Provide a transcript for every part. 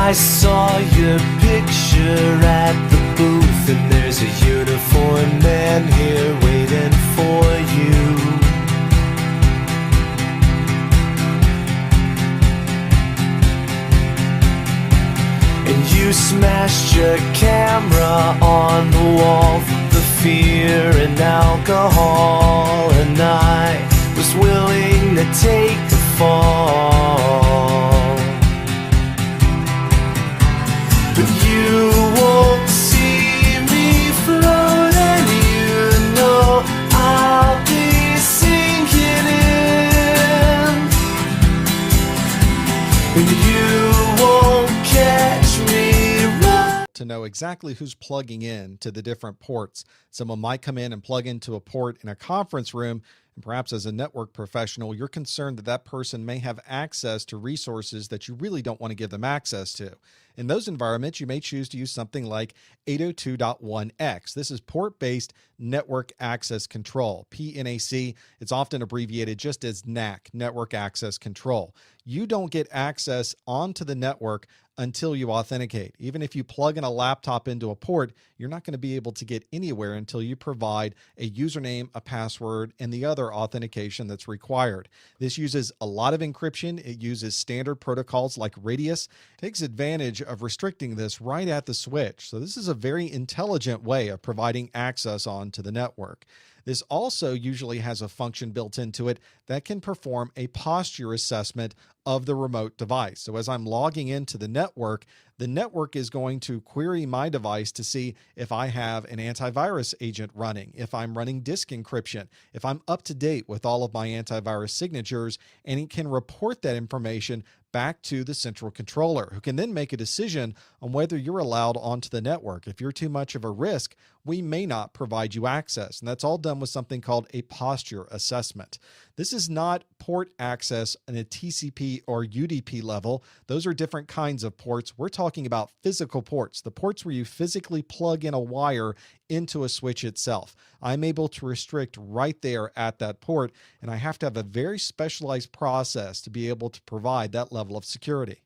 I saw your picture at the booth, and there's a uniformed man here waiting for you. And you smashed your camera on the wall from the fear and alcohol, and I was willing to take the fall. But you won't see me float, and you know I'll be sinking in, and you won't catch me running. To know exactly who's plugging in to the different ports. Someone might come in and plug into a port in a conference room, and perhaps as a network professional, you're concerned that that person may have access to resources that you really don't want to give them access to. In those environments, you may choose to use something like 802.1x. This is port-based network access control, PNAC. It's often abbreviated just as NAC, network access control. You don't get access onto the network until you authenticate. Even if you plug in a laptop into a port, you're not going to be able to get anywhere until you provide a username, a password, and the other authentication that's required. This uses a lot of encryption. It uses standard protocols like Radius. It takes advantage of restricting this right at the switch. So this is a very intelligent way of providing access onto the network. This also usually has a function built into it that can perform a posture assessment of the remote device. So as I'm logging into the network is going to query my device to see if I have an antivirus agent running, if I'm running disk encryption, if I'm up to date with all of my antivirus signatures, and it can report that information back to the central controller, who can then make a decision on whether you're allowed onto the network. If you're too much of a risk, we may not provide you access. And that's all done with something called a posture assessment. This is not port access on a TCP or UDP level. Those are different kinds of ports. We're talking about physical ports, the ports where you physically plug in a wire into a switch itself. I'm able to restrict right there at that port, and I have to have a very specialized process to be able to provide that level of security.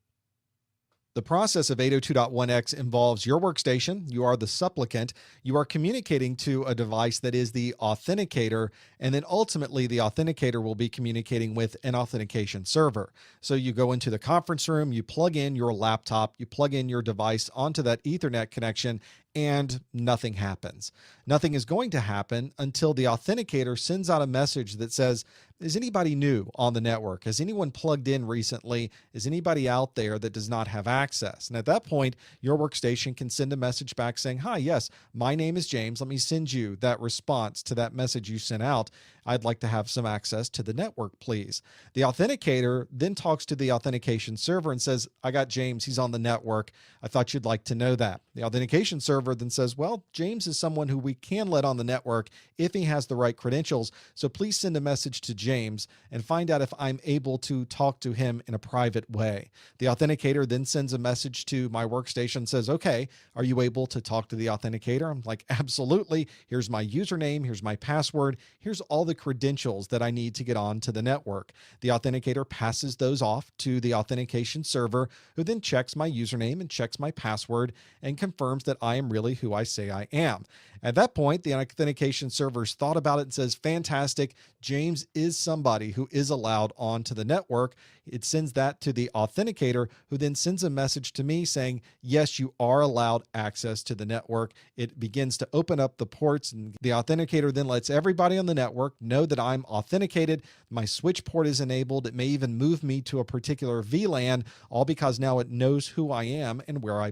The process of 802.1x involves your workstation. You are the supplicant. You are communicating to a device that is the authenticator, and then ultimately the authenticator will be communicating with an authentication server. So you go into the conference room, you plug in your laptop, you plug in your device onto that Ethernet connection, and nothing happens. Nothing is going to happen until the authenticator sends out a message that says, is anybody new on the network? Has anyone plugged in recently? Is anybody out there that does not have access? And at that point, your workstation can send a message back saying, hi, yes, my name is James. Let me send you that response to that message you sent out. I'd like to have some access to the network, please. The authenticator then talks to the authentication server and says, I got James, he's on the network. I thought you'd like to know that. The authentication server then says, well, James is someone who we can let on the network if he has the right credentials. So please send a message to James and find out if I'm able to talk to him in a private way. The authenticator then sends a message to my workstation and says, okay, are you able to talk to the authenticator? I'm like, absolutely. Here's my username. Here's my password. Here's all the credentials that I need to get on to the network. The authenticator passes those off to the authentication server, who then checks my username and checks my password and confirms that I am really who I say I am. At that point, the authentication server's thought about it and says, fantastic, James is somebody who is allowed onto the network. It sends that to the authenticator, who then sends a message to me saying, yes, you are allowed access to the network. It begins to open up the ports, and the authenticator then lets everybody on the network know that I'm authenticated. My switch port is enabled. It may even move me to a particular VLAN, all because now it knows who I am and where I